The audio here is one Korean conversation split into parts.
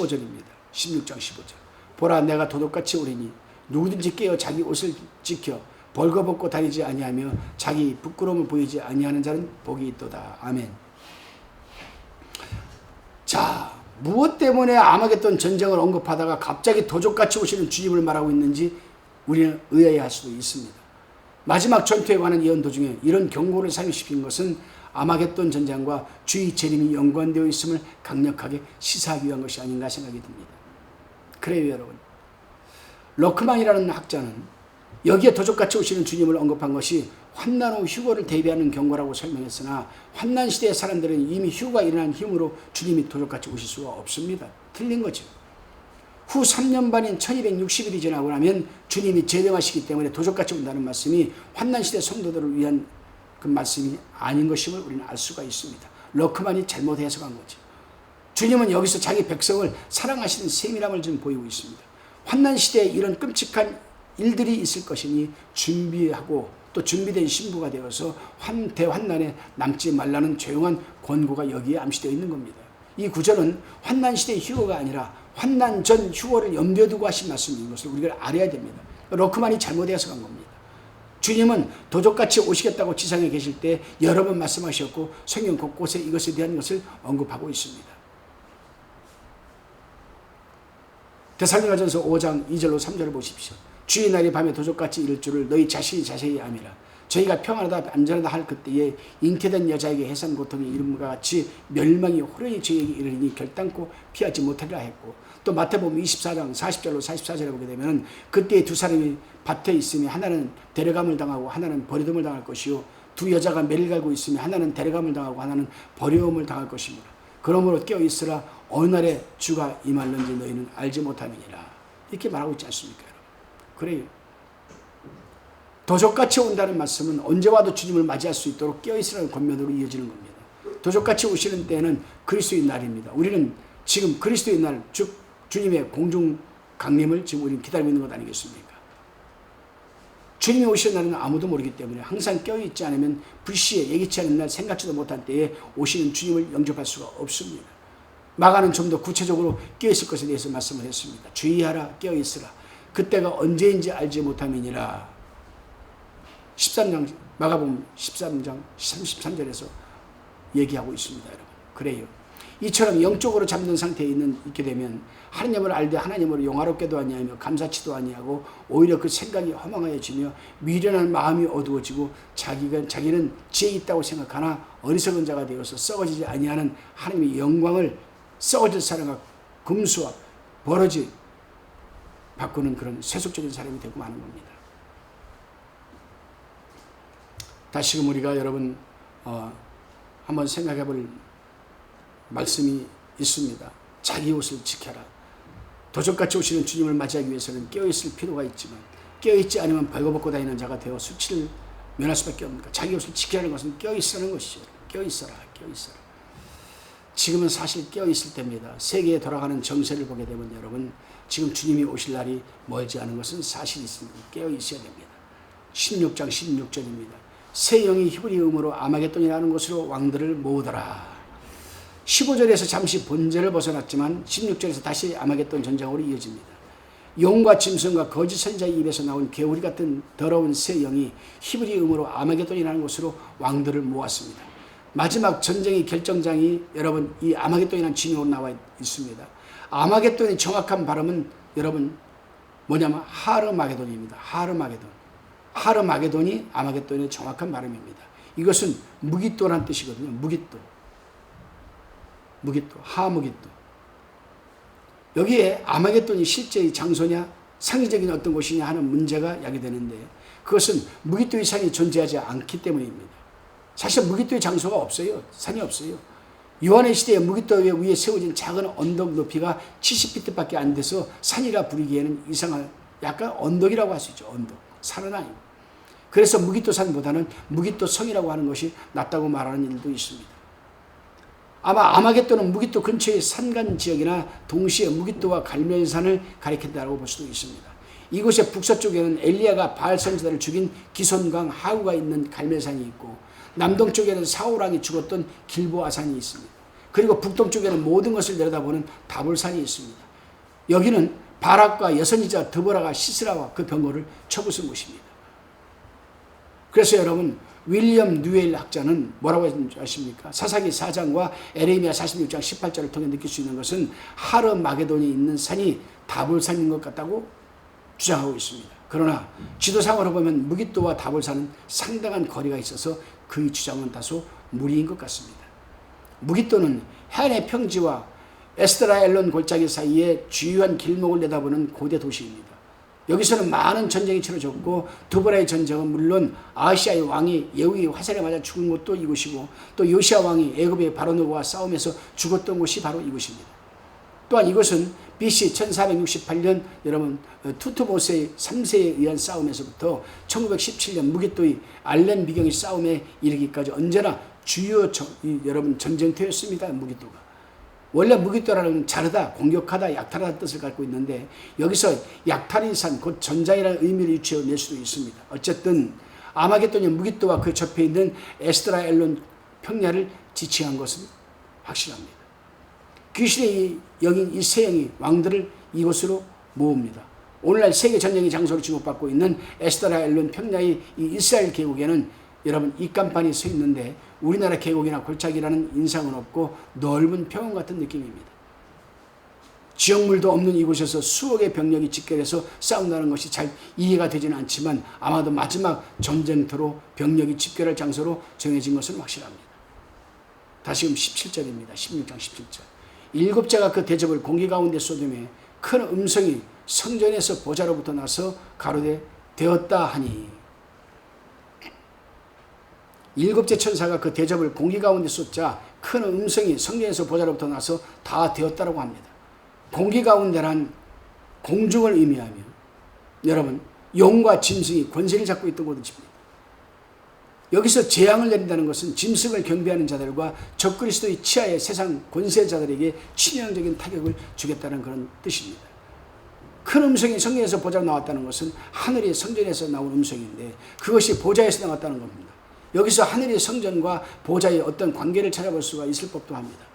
15절입니다. 16장 15절. 보라, 내가 도둑같이 오리니 누구든지 깨어 자기 옷을 지켜 벌거벗고 다니지 아니하며 자기 부끄러움을 보이지 아니하는 자는 복이 있도다. 아멘. 자, 무엇 때문에 아마겟돈 전쟁을 언급하다가 갑자기 도적같이 오시는 주님을 말하고 있는지 우리는 의아해할 수도 있습니다. 마지막 전투에 관한 예언도 중에 이런 경고를 상기시킨 것은 아마겟돈 전쟁과 주의 재림이 연관되어 있음을 강력하게 시사하기 위한 것이 아닌가 생각이 듭니다. 그래요, 여러분. 러크만이라는 학자는 여기에 도적같이 오시는 주님을 언급한 것이 환난 후 휴거를 대비하는 경고라고 설명했으나 환난 시대의 사람들은 이미 휴거가 일어난 힘으로 주님이 도적같이 오실 수가 없습니다. 틀린 거죠. 후 3년 반인 1260일이 지나고 나면 주님이 재림하시기 때문에 도적같이 온다는 말씀이 환난 시대 성도들을 위한 그 말씀이 아닌 것임을 우리는 알 수가 있습니다. 러크만이 잘못 해석한 거죠. 주님은 여기서 자기 백성을 사랑하시는 세밀함을 지금 보이고 있습니다. 환난 시대에 이런 끔찍한 일들이 있을 것이니 준비하고 또 준비된 신부가 되어서 대환난에 남지 말라는 조용한 권고가 여기에 암시되어 있는 겁니다. 이 구절은 환난 시대의 휴거가 아니라 환난 전 휴거를 염두에 두고 하신 말씀인 것을 우리가 알아야 됩니다. 러크만이 잘못 해석한 겁니다. 주님은 도적같이 오시겠다고 지상에 계실 때 여러 번 말씀하셨고 성경 곳곳에 이것에 대한 것을 언급하고 있습니다. 데살로니가전서 5장 2절로 3절을 보십시오. 주의 날이 밤에 도적같이 이를 줄을 너희 자신이 자세히 아미라. 저희가 평안하다 안전하다 할 그때에 잉태된 여자에게 해산 고통이 이름과 같이 멸망이 호련히 저희에게 이르니 결단코 피하지 못하리라 했고, 또 마태복음 24장 40절로 44절에 보게 되면 그때에 두 사람이 밭에 있으니 하나는 데려감을 당하고 하나는 버리움을 당할 것이요 두 여자가 매를 갈고 있으니 하나는 데려감을 당하고 하나는 버리움을 당할 것입니다. 그러므로 깨어있으라. 어느 날에 주가 임할는지 너희는 알지 못함이니라. 이렇게 말하고 있지 않습니까, 여러분? 그래요. 도적같이 온다는 말씀은 언제 와도 주님을 맞이할 수 있도록 깨어있으라는 권면으로 이어지는 겁니다. 도적같이 오시는 때는 그리스도의 날입니다. 우리는 지금 그리스도의 날, 즉 주님의 공중 강림을 지금 우리는 기다리고 있는 것 아니겠습니까? 주님이 오시는 날은 아무도 모르기 때문에 항상 깨어있지 않으면 불시에 예기치 않은 날, 생각지도 못한 때에 오시는 주님을 영접할 수가 없습니다. 마가는 좀 더 구체적으로 깨어있을 것에 대해서 말씀을 했습니다. 주의하라, 깨어있으라. 그때가 언제인지 알지 못함이니라. 13장, 마가복음 13장 33절에서 얘기하고 있습니다, 여러분. 그래요. 이처럼 영적으로 잠든 상태에 있게 되면 하나님을 알되 하나님으로 영화롭게도 아니하며 감사치도 아니하고 오히려 그 생각이 허망해지며 미련한 마음이 어두워지고 자기는 지혜 있다고 생각하나 어리석은 자가 되어서 썩어지지 아니하는 하나님의 영광을 썩어질 사람과 금수와 버러지 바꾸는 그런 세속적인 사람이 되고 마는 겁니다. 다시금 우리가 여러분 한번 생각해 볼 말씀이 있습니다. 자기 옷을 지켜라. 도적같이 오시는 주님을 맞이하기 위해서는 깨어있을 필요가 있지만 깨어있지 않으면 벌거벗고 다니는 자가 되어 수치를 면할 수밖에 없습니다. 자기 옷을 지키라는 것은 깨어있으라는 것이죠. 깨어있어라. 깨어있어라. 지금은 사실 깨어있을 때입니다. 세계에 돌아가는 정세를 보게 되면 여러분 지금 주님이 오실 날이 멀지 않은 것은 사실이 있습니다. 깨어있어야 됩니다. 16장 16절입니다. 새 영이 히브리음으로 아마겟돈이라는 것으로 왕들을 모으더라. 15절에서 잠시 본제를 벗어났지만 16절에서 다시 아마겟돈 전쟁으로 이어집니다. 용과 짐승과 거짓 선지자의 입에서 나온 개구리 같은 더러운 새 영이 히브리음으로 아마겟돈이라는 것으로 왕들을 모았습니다. 마지막 전쟁의 결정장이 여러분 이 아마겟돈이라는 징후로 나와 있습니다. 아마겟돈의 정확한 발음은 여러분 뭐냐면 하르마게돈입니다. 하르마게돈이 아마겟돈의 정확한 발음입니다. 이것은 무기또란 뜻이거든요. 무기또, 하무기또. 여기에 아마겟돈이 실제의 장소냐 상징적인 어떤 곳이냐 하는 문제가 야기되는데 그것은 무기또의 산이 존재하지 않기 때문입니다. 사실 무기또의 장소가 없어요. 산이 없어요. 요한의 시대에 무기또 위에 세워진 작은 언덕 높이가 70피트밖에 안 돼서 산이라 부르기에는 이상한 약간 언덕이라고 할 수 있죠. 언덕. 산은 아니고. 그래서 무기또 산보다는 무기또 성이라고 하는 것이 낫다고 말하는 일도 있습니다. 아마 아마겟돈은 무기또 근처의 산간 지역이나 동시에 무기또와 갈멜산을 가리킨다고 볼 수도 있습니다. 이곳의 북서쪽에는 엘리야가 바알 선지자를 죽인 기손강 하우가 있는 갈멜산이 있고 남동쪽에는 사울왕이 죽었던 길보아산이 있습니다. 그리고 북동쪽에는 모든 것을 내려다보는 다볼산이 있습니다. 여기는 바락과 여선이자 드보라가 시스라와 그 병거를 쳐부순 곳입니다. 그래서 여러분, 윌리엄 뉴엘 학자는 뭐라고 했는지 아십니까? 사사기 4장과 에레미야 46장 18절을 통해 느낄 수 있는 것은 하르마게돈이 있는 산이 다볼산인 것 같다고 주장하고 있습니다. 그러나 지도상으로 보면 무깃도와 다볼산은 상당한 거리가 있어서 그의 주장은 다소 무리인 것 같습니다. 무깃도는 해안의 평지와 에스드라엘론 골짜기 사이에 주요한 길목을 내다보는 고대 도시입니다. 여기서는 많은 전쟁이 치러졌고 드보라의 전쟁은 물론 아시아의 왕이 예후의 화살에 맞아 죽은 곳도 이곳이고 또 요시아 왕이 애굽의 바로노와 싸움에서 죽었던 곳이 바로 이곳입니다. 또한 이곳은 BC 1468년 여러분 투트모스의 3세에 의한 싸움에서부터 1917년 무깃도의 알렌 비경의 싸움에 이르기까지 언제나 주요 여러분 전쟁터였습니다. 무깃도가. 원래 무깃도라는 자르다, 공격하다, 약탈하다 뜻을 갖고 있는데 여기서 약탈의 산, 곧 전장이라는 의미를 유추해 낼 수도 있습니다. 어쨌든 아마겟돈이 무깃도와 그 접해 있는 에스드라엘론 평야를 지칭한 것은 확실합니다. 귀신의 여긴 이 세형이 왕들을 이곳으로 모읍니다. 오늘날 세계 전쟁의 장소로 지목받고 있는 에스드라엘론 평야의 이 이스라엘 계곡에는 여러분 입간판이 서 있는데 우리나라 계곡이나 골짜기라는 인상은 없고 넓은 평원 같은 느낌입니다. 지역물도 없는 이곳에서 수억의 병력이 집결해서 싸운다는 것이 잘 이해가 되지는 않지만 아마도 마지막 전쟁터로 병력이 집결할 장소로 정해진 것은 확실합니다. 다시금 17절입니다. 16장 17절. 일곱째가 그 대접을 공기 가운데 쏟으며 큰 음성이 성전에서 보좌로부터 나서 가로되 되었다 하니, 일곱째 천사가 그 대접을 공기 가운데 쏟자 큰 음성이 성전에서 보좌로부터 나서 다 되었다라고 합니다. 공기 가운데란 공중을 의미하며 여러분 용과 짐승이 권세를 잡고 있던 곳입니다. 여기서 재앙을 내린다는 것은 짐승을 경배하는 자들과 적그리스도의 치하의 세상 권세자들에게 치명적인 타격을 주겠다는 그런 뜻입니다. 큰 음성이 성전에서 보좌로 나왔다는 것은 하늘의 성전에서 나온 음성인데 그것이 보좌에서 나왔다는 겁니다. 여기서 하늘의 성전과 보좌의 어떤 관계를 찾아볼 수가 있을 법도 합니다.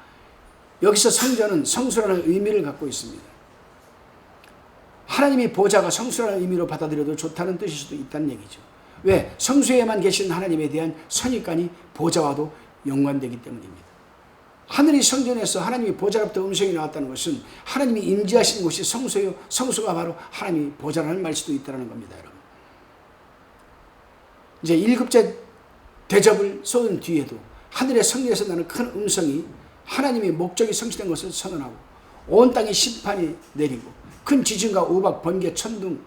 여기서 성전은 성수라는 의미를 갖고 있습니다. 하나님이 보좌가 성수라는 의미로 받아들여도 좋다는 뜻일 수도 있다는 얘기죠. 왜? 성수에만 계신 하나님에 대한 선입관이 보좌와도 연관되기 때문입니다. 하늘의 성전에서 하나님이 보좌로부터 음성이 나왔다는 것은 하나님이 임재하신 곳이 성수요, 성수가 바로 하나님이 보좌라는 말 수도 있다는 겁니다. 여러분. 이제 일곱째 대접을 쏟은 뒤에도 하늘의 성전에서 나는 큰 음성이 하나님의 목적이 성취된 것을 선언하고 온 땅에 심판이 내리고 큰 지진과 우박, 번개, 천둥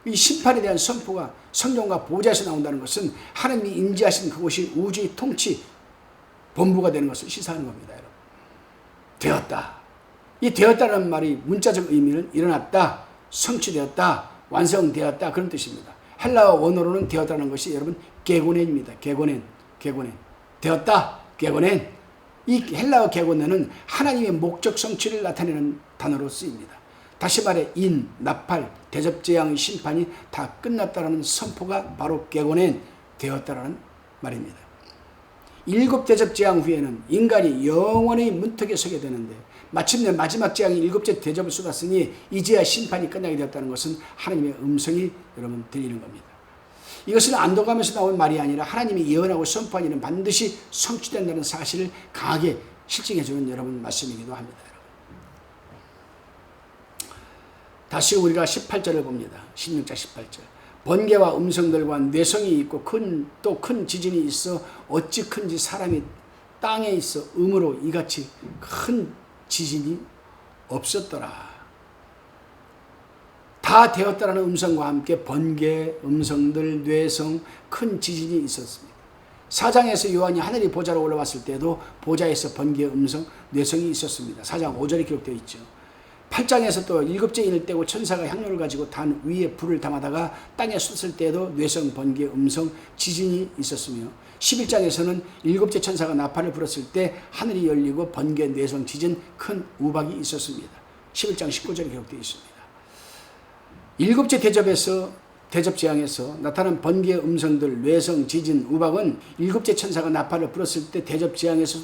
이 심판에 대한 선포가 성전과 보좌에서 나온다는 것은 하나님이 임재하신 그곳이 우주의 통치 본부가 되는 것을 시사하는 겁니다. 여러분. 되었다. 이 되었다는 말이 문자적 의미는 일어났다, 성취되었다, 완성되었다 그런 뜻입니다. 헬라어 원어로는 되었다는 것이 여러분 게고넨입니다. 게고넨. 되었다, 게고넨. 이 헬라어 게고넨은 하나님의 목적 성취를 나타내는 단어로 쓰입니다. 다시 말해 인, 나팔, 대접재앙의 심판이 다 끝났다라는 선포가 바로 게고넨 되었다라는 말입니다. 일곱 대접재앙 후에는 인간이 영원히 문턱에 서게 되는데 마침내 마지막 재앙이 일곱째 대접을 쏟았으니 이제야 심판이 끝나게 되었다는 것은 하나님의 음성이 여러분 들리는 겁니다. 이것은 안도감에서 나온 말이 아니라 하나님이 예언하고 선포한 일은 반드시 성취된다는 사실을 강하게 실증해주는 여러분 말씀이기도 합니다. 다시 우리가 18절을 봅니다. 16장 18절. 번개와 음성들과 뇌성이 있고 또 큰 지진이 있어 어찌 큰지 사람이 땅에 있어 음으로 이같이 큰 지진이 없었더라. 다 되었다라는 음성과 함께 번개, 음성들, 뇌성, 큰 지진이 있었습니다. 4장에서 요한이 하늘이 보좌로 올라왔을 때도 보좌에서 번개, 음성, 뇌성이 있었습니다. 4장 5절에 기록되어 있죠. 8장에서 또 일곱째 인을 떼고 천사가 향로를 가지고 단 위에 불을 담아다가 땅에 쏟을 때에도 뇌성, 번개, 음성, 지진이 있었으며 11장에서는 일곱째 천사가 나팔을 불었을 때 하늘이 열리고 번개, 뇌성, 지진, 큰 우박이 있었습니다. 11장 19절에 기록되어 있습니다. 일곱째 대접재앙에서 나타난 번개, 음성들, 뇌성, 지진, 우박은 일곱째 천사가 나팔을 불었을 때 대접재앙에서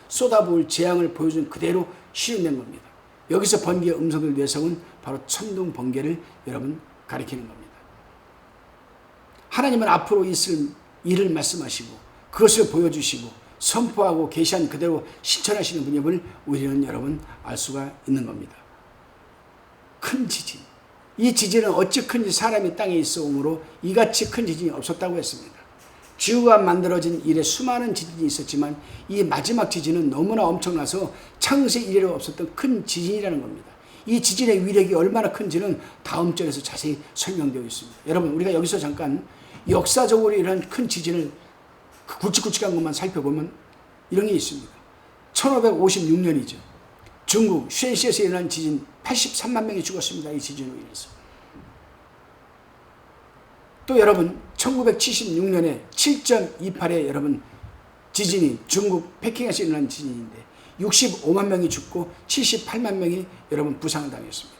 쏟아부을 재앙을 보여준 그대로 실현된 겁니다. 여기서 번개의 음성들 내성은 바로 천둥 번개를 여러분 가리키는 겁니다. 하나님은 앞으로 있을 일을 말씀하시고 그것을 보여주시고 선포하고 계시한 그대로 실천하시는 분임을 우리는 여러분 알 수가 있는 겁니다. 큰 지진. 이 지진은 어찌 큰지 사람이 땅에 있어 오므로 이같이 큰 지진이 없었다고 했습니다. 지구가 만들어진 이래 수많은 지진이 있었지만 이 마지막 지진은 너무나 엄청나서 창세 이래로 없었던 큰 지진이라는 겁니다. 이 지진의 위력이 얼마나 큰지는 다음 절에서 자세히 설명되어 있습니다. 여러분 우리가 여기서 잠깐 역사적으로 이런 큰 지진을 굵직굵직한 것만 살펴보면 이런 게 있습니다. 1556년이죠. 중국 쉔시에서 일어난 지진 83만 명이 죽었습니다. 이 지진으로 인해서. 또 여러분 1976년에 7.28에 여러분 지진이 중국北京에서 일어난 지진인데 65만 명이 죽고 78만 명이 여러분 부상을 당했습니다.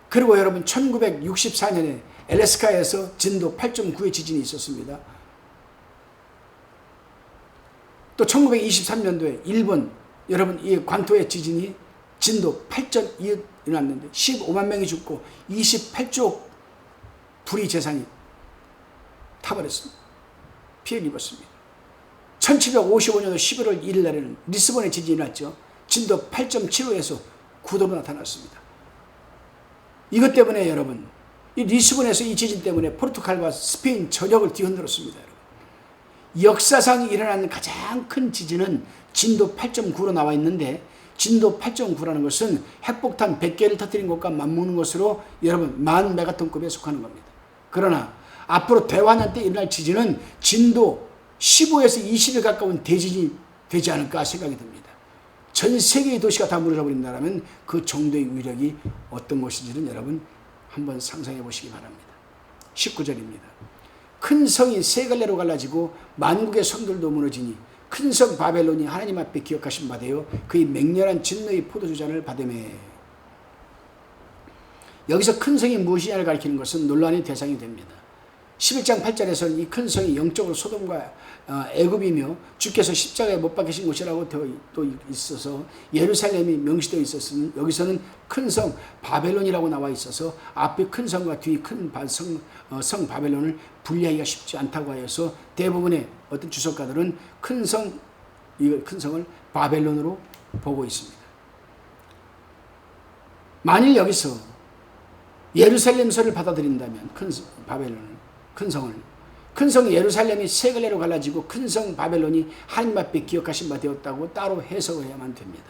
그리고 여러분 1964년에 알래스카에서 진도 8.9의 지진이 있었습니다. 또 1923년도에 일본 여러분 이 관토의 지진이 진도 8.2에 일어났는데 15만 명이 죽고 28조 불이 재산이 타버렸습니다. 피해를 입었습니다. 1755년도 11월 1일 날에는 리스본에 지진이 났죠. 진도 8.75에서 9도로 나타났습니다. 이것 때문에 여러분 이 리스본에서 이 지진 때문에 포르투갈과 스페인 전역을 뒤흔들었습니다. 여러분. 역사상 일어난 가장 큰 지진은 진도 8.9로 나와 있는데 진도 8.9라는 것은 핵폭탄 100개를 터뜨린 것과 맞먹는 것으로 여러분 1000메가톤급에 속하는 겁니다. 그러나 앞으로 대환란 때 일어날 지진은 진도 15에서 20에 가까운 대지진이 되지 않을까 생각이 듭니다. 전 세계의 도시가 다 무너져 버린다면 그 정도의 위력이 어떤 것인지는 여러분 한번 상상해 보시기 바랍니다. 19절입니다. 큰 성이 세 갈래로 갈라지고 만국의 성들도 무너지니 큰 성 바벨론이 하나님 앞에 기억하신 바 되어 그의 맹렬한 진노의 포도주잔을 받으매. 여기서 큰 성이 무엇이냐를 가리키는 것은 논란의 대상이 됩니다. 11장 8절에서는 이 큰 성이 영적으로 소돔과 애굽이며 주께서 십자가에 못 박히신 곳이라고 또 있어서 예루살렘이 명시되어 있었으니 여기서는 큰 성 바벨론이라고 나와 있어서 앞에 큰 성과 뒤 큰 성 바벨론을 분리하기가 쉽지 않다고 하여서 대부분의 어떤 주석가들은 큰 성을 바벨론으로 보고 있습니다. 만일 여기서 예루살렘서를 받아들인다면 큰 성이 예루살렘이 세 갈래로 갈라지고 큰 성 바벨론이 하나님 앞에 기억하신 바 되었다고 따로 해석해야만 됩니다.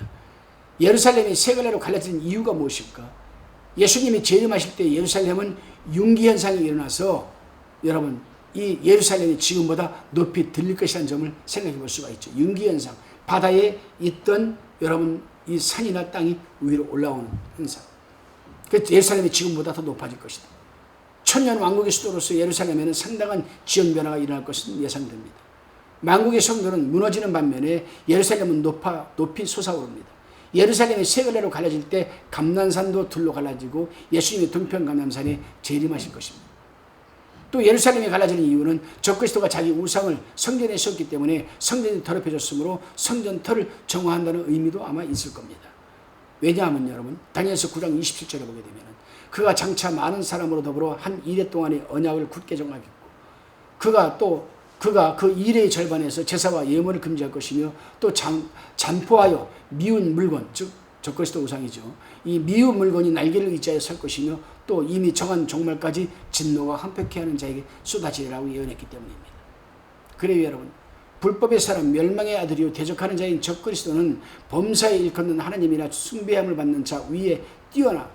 예루살렘이 세 갈래로 갈라진 이유가 무엇일까? 예수님이 재림하실 때 예루살렘은 융기현상이 일어나서 여러분 이 예루살렘이 지금보다 높이 들릴 것이라는 점을 생각해 볼 수가 있죠. 융기현상, 바다에 있던 여러분 이 산이나 땅이 위로 올라오는 현상. 그래서 예루살렘이 지금보다 더 높아질 것이다. 천년 왕국의 수도로서 예루살렘에는 상당한 지형 변화가 일어날 것은 예상됩니다. 만국의 성도는 무너지는 반면에 예루살렘은 높이 솟아오릅니다. 예루살렘이 세 갈래로 갈라질 때 감난산도 둘로 갈라지고 예수님이 동편 감람산에 재림하실 것입니다. 또 예루살렘이 갈라지는 이유는 적그리스도가 자기 우상을 성전에 씌웠기 때문에 성전이 더럽혀졌으므로 성전터를 정화한다는 의미도 아마 있을 겁니다. 왜냐하면 여러분 다니엘서 9장 27절에 보게 되면 그가 장차 많은 사람으로 더불어 한 이래 동안의 언약을 굳게 정하겠고 그가 그 일의 절반에서 제사와 예물을 금지할 것이며 또 잔포하여 미운 물건 즉 적그리스도 우상이죠. 이 미운 물건이 날개를 의지하여 설 것이며 또 이미 정한 종말까지 진노가 한패케 하는 자에게 쏟아지리라고 예언했기 때문입니다. 그래요 여러분 불법의 사람 멸망의 아들이요 대적하는 자인 적그리스도는 범사에 일컫는 하나님이나 숭배함을 받는 자 위에 뛰어나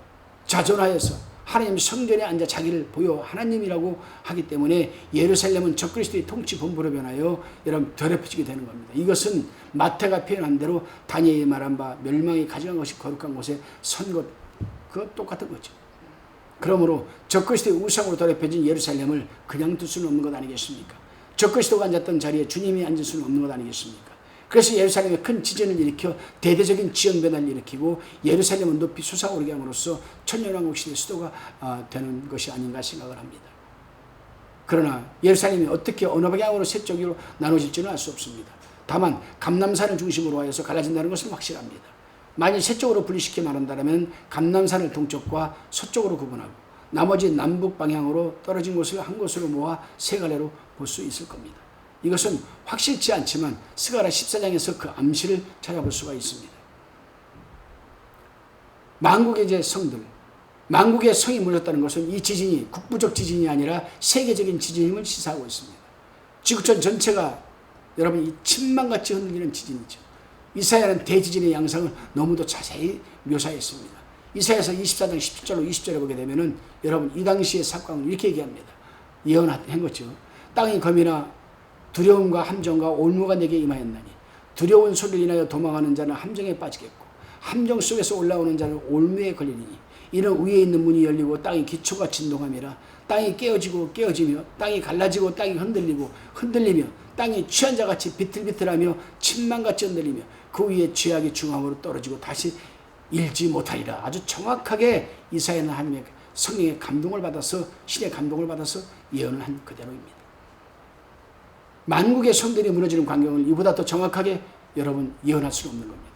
자존하여서 하나님 성전에 앉아 자기를 보여 하나님이라고 하기 때문에 예루살렘은 적그리스도의 통치 본부로 변하여 여러분 더럽혀지게 되는 겁니다. 이것은 마태가 표현한 대로 다니엘이 말한 바 멸망이 가져간 것이 거룩한 곳에 선 것 그거 똑같은 거죠. 그러므로 적그리스도의 우상으로 더럽혀진 예루살렘을 그냥 둘 수는 없는 것 아니겠습니까? 적그리스도가 앉았던 자리에 주님이 앉을 수는 없는 것 아니겠습니까? 그래서 예루살렘에 큰 지진을 일으켜 대대적인 지형 변화를 일으키고 예루살렘은 높이 솟아오르게 함으로써 천년왕국 시대의 수도가 되는 것이 아닌가 생각을 합니다. 그러나 예루살렘이 어떻게 어느 방향으로 세 쪽으로 나눠질지는 알 수 없습니다. 다만 감남산을 중심으로 하여서 갈라진다는 것은 확실합니다. 만일 세 쪽으로 분리시켜 말한다면 감남산을 동쪽과 서쪽으로 구분하고 나머지 남북 방향으로 떨어진 곳을 한 곳으로 모아 세 갈래로 볼 수 있을 겁니다. 이것은 확실치 않지만 스가랴 14장에서 그 암시를 찾아볼 수가 있습니다. 만국의 이제 성들, 만국의 성이 무너졌다는 것은 이 지진이 국부적 지진이 아니라 세계적인 지진임을 시사하고 있습니다. 지구촌 전체가 여러분 이 침망같이 흔들리는 지진이죠. 이사야는 대지진의 양상을 너무도 자세히 묘사했습니다. 이사야서 24장 17절로 20절에 보게 되면은 여러분 이 당시의 사건을 이렇게 얘기합니다. 예언한 거죠. 땅이 검이나 두려움과 함정과 올무가 내게 임하였나니 두려운 소리를 인하여 도망하는 자는 함정에 빠지겠고 함정 속에서 올라오는 자는 올무에 걸리니 이는 위에 있는 문이 열리고 땅의 기초가 진동함이라 땅이 깨어지고 깨어지며 땅이 갈라지고 땅이 흔들리며 땅이 취한 자같이 비틀비틀하며 침망같이 흔들리며 그 위에 죄악이 중앙으로 떨어지고 다시 일지 못하리라. 아주 정확하게 이사야는 하나님의 성령의 감동을 받아서 신의 감동을 받아서 예언을 한 그대로입니다. 만국의 성들이 무너지는 광경을 이보다 더 정확하게 여러분 예언할 수가 없는 겁니다.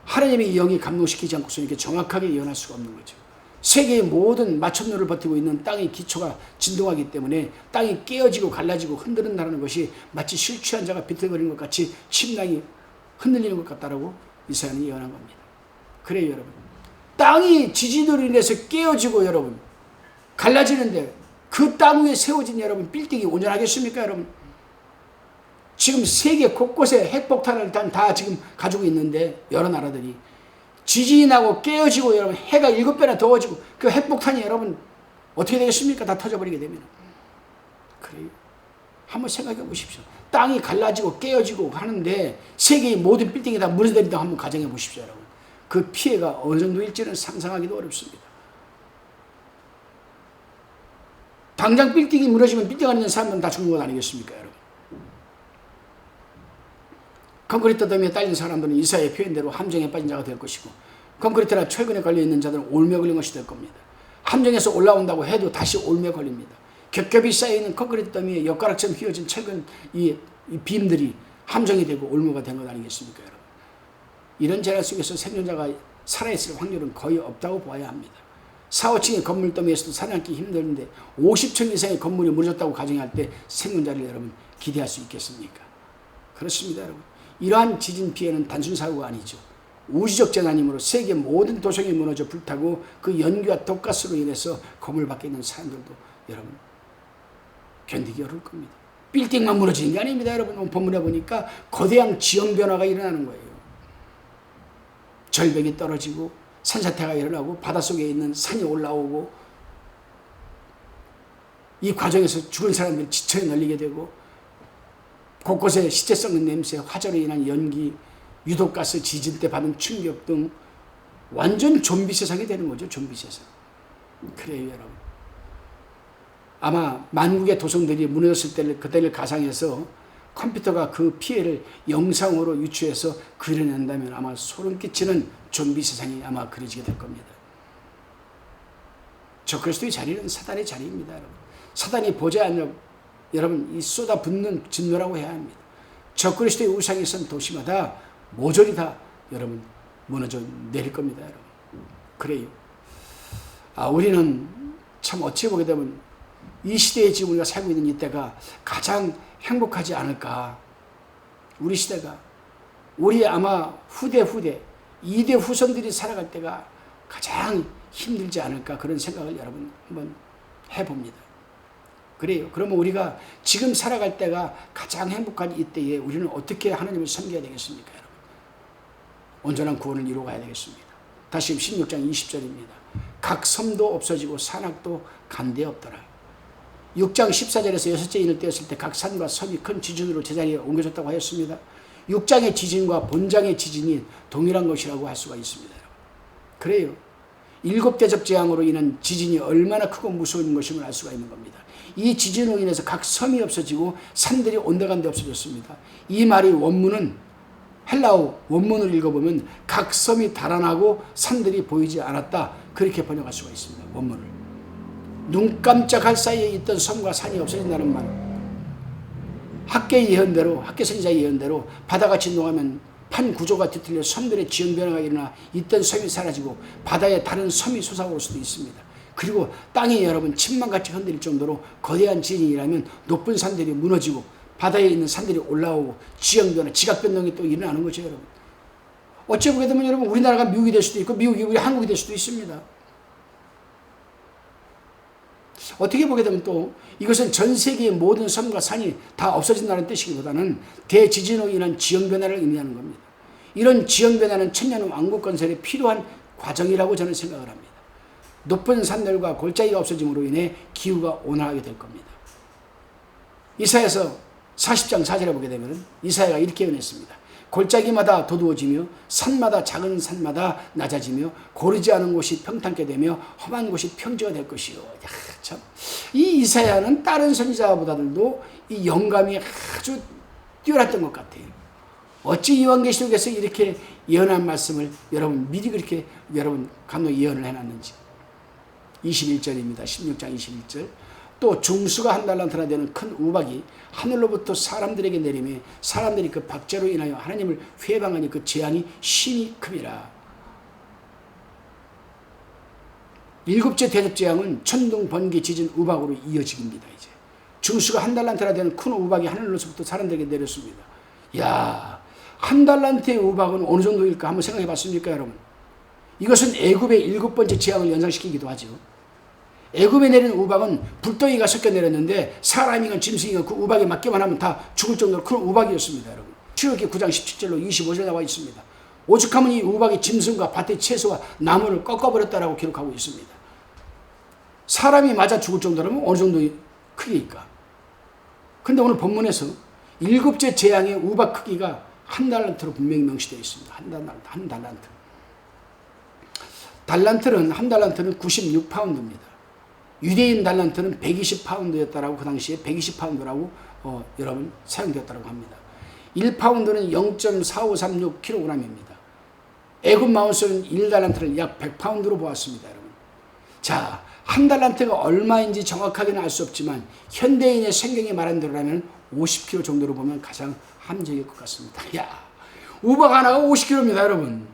하나님의 영이 감동시키지 않고서 이렇게 정확하게 예언할 수가 없는 거죠. 세계의 모든 마천루를 버티고 있는 땅의 기초가 진동하기 때문에 땅이 깨어지고 갈라지고 흔들린다는 것이 마치 술 취한 자가 비틀거리는 것 같이 침낭이 흔들리는 것 같다라고 이사야는 예언한 겁니다. 그래요 여러분. 땅이 지진으로 인해서 깨어지고 여러분 갈라지는데 그 땅 위에 세워진 여러분 빌딩이 온전하겠습니까 여러분? 지금 세계 곳곳에 핵폭탄을 다 지금 가지고 있는데 여러 나라들이 지진이 나고 깨어지고 여러분 해가 7배나 더워지고 그 핵폭탄이 여러분 어떻게 되겠습니까? 다 터져버리게 되면. 그래요. 한번 생각해 보십시오. 땅이 갈라지고 깨어지고 하는데 세계의 모든 빌딩이 다 무너져버린다고 한번 가정해 보십시오 여러분. 그 피해가 어느 정도일지는 상상하기도 어렵습니다. 당장 빌딩이 무너지면 빌딩 안에 있는 사람들은 다 죽는 것 아니겠습니까 여러분? 콘크리트 더미에 딸린 사람들은 이사야의 표현대로 함정에 빠진 자가 될 것이고 콘크리트나 최근에 걸려있는 자들은 올무에 걸린 것이 될 겁니다. 함정에서 올라온다고 해도 다시 올무에 걸립니다. 겹겹이 쌓여있는 콘크리트 더미에 엿가락처럼 휘어진 최근 이 빔들이 함정이 되고 올무가 된 것 아니겠습니까 여러분? 이런 재난 속에서 생존자가 살아있을 확률은 거의 없다고 보아야 합니다. 4, 5층의 건물 더미에서도 살아남기 힘든데 50층 이상의 건물이 무너졌다고 가정할 때 생존자를 여러분 기대할 수 있겠습니까? 그렇습니다 여러분. 이러한 지진 피해는 단순 사고가 아니죠. 우주적 재난이므로 세계 모든 도성이 무너져 불타고 그 연기와 독가스로 인해서 건물 밖에 있는 사람들도 여러분 견디기 어려울 겁니다. 빌딩만 무너지는 게 아닙니다 여러분. 본문에 보니까 거대한 지형 변화가 일어나는 거예요. 절벽이 떨어지고 산사태가 일어나고 바닷속에 있는 산이 올라오고 이 과정에서 죽은 사람들이 지천에 널리게 되고 곳곳에 시체 썩는 냄새, 화재로 인한 연기, 유독가스, 지진 때 받은 충격 등 완전 좀비 세상이 되는 거죠. 좀비 세상. 그래요 여러분. 아마 만국의 도성들이 무너졌을 때를 그때를 가상해서 컴퓨터가 그 피해를 영상으로 유추해서 그려낸다면 아마 소름 끼치는 좀비 세상이 아마 그려지게 될 겁니다. 적그리스도의 자리는 사단의 자리입니다. 여러분. 사단이 보좌하며 여러분 이 쏟아붓는 진노라고 해야 합니다. 적그리스도의 우상이 선 도시마다 모조리 다 여러분 무너져 내릴 겁니다. 여러분. 그래요. 우리는 참 어찌 보게 되면 이 시대에 지금 우리가 살고 있는 이때가 가장 행복하지 않을까. 우리 시대가 우리 아마 후대 2대 후손들이 살아갈 때가 가장 힘들지 않을까 그런 생각을 여러분 한번 해봅니다. 그래요. 그러면 우리가 지금 살아갈 때가 가장 행복한 이때에 우리는 어떻게 하나님을 섬겨야 되겠습니까 여러분? 온전한 구원을 이루어가야 되겠습니다. 다시 16장 20절입니다. 각 섬도 없어지고 산악도 간데 없더라. 6장 14절에서 6째 인을 떼었을 때 각 산과 섬이 큰 지진으로 제자리에 옮겨졌다고 하였습니다. 6장의 지진과 본장의 지진이 동일한 것이라고 할 수가 있습니다. 그래요. 7대접 재앙으로 인한 지진이 얼마나 크고 무서운 것임을 알 수가 있는 겁니다. 이 지진으로 인해서 각 섬이 없어지고 산들이 온데간데 없어졌습니다. 이 말이 원문은 헬라어 원문을 읽어보면 각 섬이 달아나고 산들이 보이지 않았다 그렇게 번역할 수가 있습니다. 원문을. 눈 깜짝할 사이에 있던 섬과 산이 없어진다는 말. 학계의 예언대로, 학계 선지자의 예언대로 바다가 진동하면 판 구조가 뒤틀려 섬들의 지형 변화가 일어나 있던 섬이 사라지고 바다에 다른 섬이 솟아올 수도 있습니다. 그리고 땅이 여러분 침망같이 흔들릴 정도로 거대한 지진이라면 높은 산들이 무너지고 바다에 있는 산들이 올라오고 지형 변화, 지각 변동이 또 일어나는 거죠, 여러분. 어찌 보게 되면 여러분 우리나라가 미국이 될 수도 있고 미국이 우리 한국이 될 수도 있습니다. 어떻게 보게 되면 또 이것은 전 세계의 모든 섬과 산이 다 없어진다는 뜻이기보다는 대지진으로 인한 지형 변화를 의미하는 겁니다. 이런 지형 변화는 천년 왕국 건설에 필요한 과정이라고 저는 생각을 합니다. 높은 산들과 골짜기가 없어짐으로 인해 기후가 온화하게 될 겁니다. 이사야서 40장 4절에 보게 되면 이사야가 이렇게 예언했습니다. 골짜기마다 도두어지며 산마다 작은 산마다 낮아지며 고르지 않은 곳이 평탄케 되며 험한 곳이 평지가 될 것이요. 야, 참. 이 이사야는 다른 선지자보다도 이 영감이 아주 뛰어났던 것 같아요. 어찌 요한계시록에서 이렇게 예언한 말씀을 여러분 미리 그렇게 여러분 감독 예언을 해놨는지. 21절입니다. 16장 21절. 또 중수가 한 달란트나 되는 큰 우박이 하늘로부터 사람들에게 내리며 사람들이 그 박제로 인하여 하나님을 회방하니 그 재앙이 심히 큼이라. 일곱째 대접재앙은 천둥, 번개, 지진, 우박으로 이어지기입니다. 이제 중수가 한 달란트나 되는 큰 우박이 하늘로부터 사람들에게 내렸습니다. 야, 한 달란트의 우박은 어느 정도일까 한번 생각해 봤습니까, 여러분? 이것은 애굽의 7번째 재앙을 연상시키기도 하죠. 애굽에 내린 우박은 불덩이가 섞여 내렸는데 사람이건 짐승이건 그 우박에 맞기만 하면 다 죽을 정도로 큰 우박이었습니다, 여러분. 출애굽기 9장 17절로 25절 나와 있습니다. 오죽하면 이 우박이 짐승과 밭의 채소와 나무를 꺾어버렸다라고 기록하고 있습니다. 사람이 맞아 죽을 정도라면 어느 정도의 크기일까? 근데 오늘 본문에서 7째 재앙의 우박 크기가 한 달란트로 분명히 명시되어 있습니다. 한 달란트. 한 달란트는 96파운드입니다. 유대인 달란트는 120파운드였다라고 그 당시에 120파운드라고 여러분 사용되었다고 합니다. 1파운드는 0.4536kg입니다. 애굽 마우스는 1달란트를 약 100파운드로 보았습니다, 여러분. 자, 한 달란트가 얼마인지 정확하게는 알 수 없지만 현대인의 성경이 말한 대로라면 50kg 정도로 보면 가장 합리적일 것 같습니다. 야, 우박 하나가 50kg입니다, 여러분.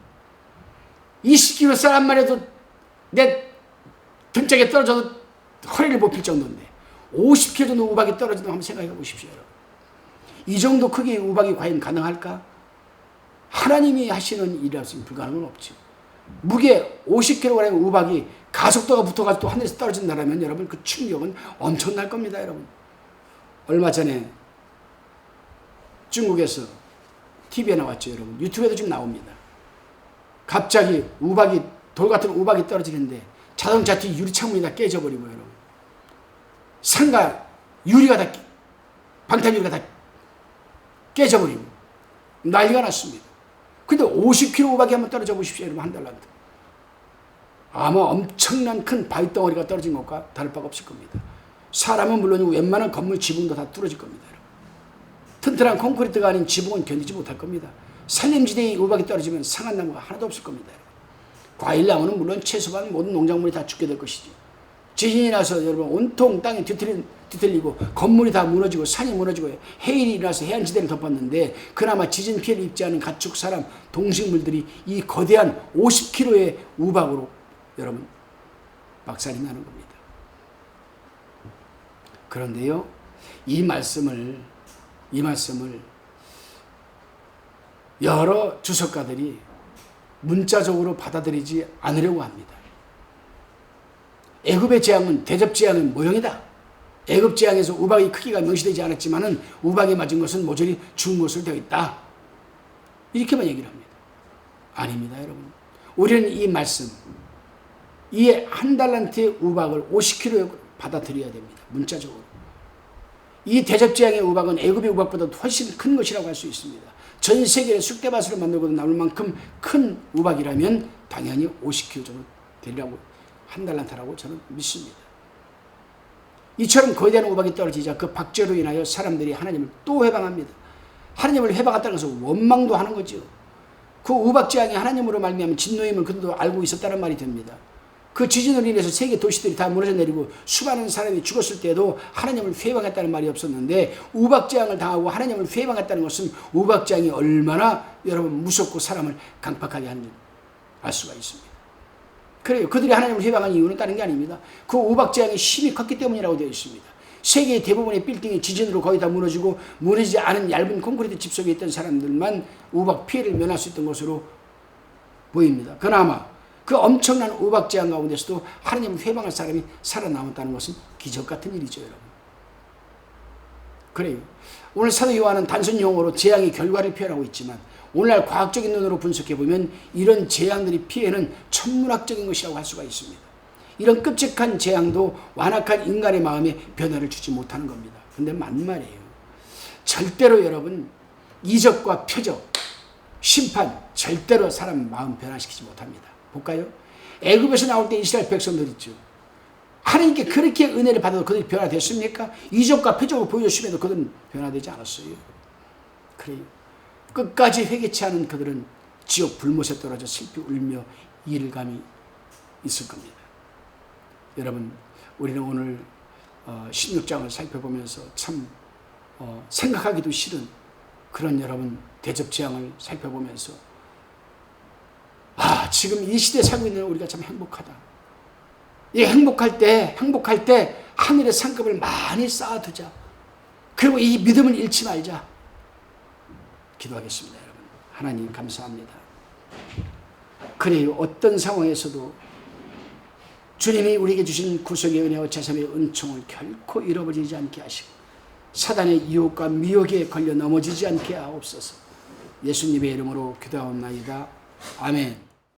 20kg 쌀 한 마리도 내 등짝에 떨어져도 허리를 못 필 정도인데 50kg 정도 우박이 떨어진다고 한번 생각해 보십시오, 여러분. 이 정도 크기의 우박이 과연 가능할까? 하나님이 하시는 일이라서는 불가능은 없죠. 무게 50kg의 우박이 가속도가 붙어가지고 또 하늘에서 떨어진다면 여러분 그 충격은 엄청날 겁니다, 여러분. 얼마 전에 중국에서 TV에 나왔죠, 여러분. 유튜브에도 지금 나옵니다. 갑자기 우박이 돌 같은 우박이 떨어지는데 자동차 뒤 유리창문이 다 깨져버리고 여러분 상가 유리가 다 방탄유리가 다 깨져버리고 난리가 났습니다. 근데 50kg 우박이 한번 떨어져 보십시오, 여러분. 한 달란트. 아마 엄청난 큰 바위덩어리가 떨어진 것과 다를 바가 없을 겁니다. 사람은 물론이고 웬만한 건물 지붕도 다 뚫어질 겁니다, 여러분. 튼튼한 콘크리트가 아닌 지붕은 견디지 못할 겁니다. 산림지대에 우박이 떨어지면 상한 나무가 하나도 없을 겁니다. 과일나무는 물론 채소반 모든 농작물이 다 죽게 될 것이지. 지진이 나서 여러분 온통 땅이 뒤틀리고 건물이 다 무너지고 산이 무너지고 해일이 일어나서 해안지대를 덮었는데 그나마 지진 피해를 입지 않은 가축, 사람, 동식물들이 이 거대한 50kg의 우박으로 여러분 박살이 나는 겁니다. 그런데요, 이 말씀을 여러 주석가들이 문자적으로 받아들이지 않으려고 합니다. 애굽의 재앙은 대접재앙의 모형이다. 애굽 재앙에서 우박의 크기가 명시되지 않았지만은 우박에 맞은 것은 모조리 죽은 것으로 되어 있다. 이렇게만 얘기를 합니다. 아닙니다, 여러분. 우리는 이 말씀, 이 한 달란트의 우박을 50kg에 받아들여야 됩니다. 문자적으로. 이 대접재앙의 우박은 애굽의 우박보다 훨씬 큰 것이라고 할 수 있습니다. 전 세계를 쑥대밭으로 만들고도 남을 만큼 큰 우박이라면 당연히 50kg 정도 되리라고 한 달란트라고 저는 믿습니다. 이처럼 거대한 우박이 떨어지자 그 박제로 인하여 사람들이 하나님을 또 회방합니다. 하나님을 회방했다는 것은 원망도 하는 거죠. 그 우박재앙이 하나님으로 말미암은 진노임을 그들도 알고 있었다는 말이 됩니다. 그 지진으로 인해서 세계 도시들이 다 무너져 내리고 수많은 사람이 죽었을 때도 하나님을 회방했다는 말이 없었는데, 우박재앙을 당하고 하나님을 회방했다는 것은 우박재앙이 얼마나 여러분 무섭고 사람을 강팍하게 하는지 알 수가 있습니다. 그래요. 그들이 하나님을 회방한 이유는 다른 게 아닙니다. 그 우박재앙이 힘이 컸기 때문이라고 되어 있습니다. 세계의 대부분의 빌딩이 지진으로 거의 다 무너지고, 무너지지 않은 얇은 콘크리트 집 속에 있던 사람들만 우박 피해를 면할 수 있던 것으로 보입니다. 그나마 그 엄청난 우박재앙 가운데서도 하나님을 회방할 사람이 살아남았다는 것은 기적 같은 일이죠, 여러분. 그래요. 오늘 사도 요한은 단순 용어로 재앙의 결과를 표현하고 있지만, 오늘날 과학적인 눈으로 분석해보면 이런 재앙들의 피해는 천문학적인 것이라고 할 수가 있습니다. 이런 끔찍한 재앙도 완악한 인간의 마음에 변화를 주지 못하는 겁니다. 근데 맞는 말이에요. 절대로 여러분, 이적과 표적, 심판, 절대로 사람 마음 변화시키지 못합니다. 볼까요? 애굽에서 나올 때 이스라엘 백성들 있죠. 하나님께 그렇게 은혜를 받아도 그들이 변화됐습니까? 이적과 표적을 보여주심에도 그들은 변화되지 않았어요. 그래요. 끝까지 회개치 않은 그들은 지옥 불못에 떨어져 슬피 울며 이를감이 있을 겁니다. 여러분, 우리는 오늘 16장을 살펴보면서 참 생각하기도 싫은 그런 여러분 대접재앙을 살펴보면서, 지금 이 시대에 살고 있는 우리가 참 행복하다. 이 행복할 때 하늘의 상급을 많이 쌓아두자. 그리고 이 믿음을 잃지 말자. 기도하겠습니다, 여러분. 하나님 감사합니다. 그래요. 어떤 상황에서도 주님이 우리에게 주신 구속의 은혜와 제3의 은총을 결코 잃어버리지 않게 하시고, 사단의 유혹과 미혹에 걸려 넘어지지 않게 하옵소서. 예수님의 이름으로 기도하옵나이다. 아멘.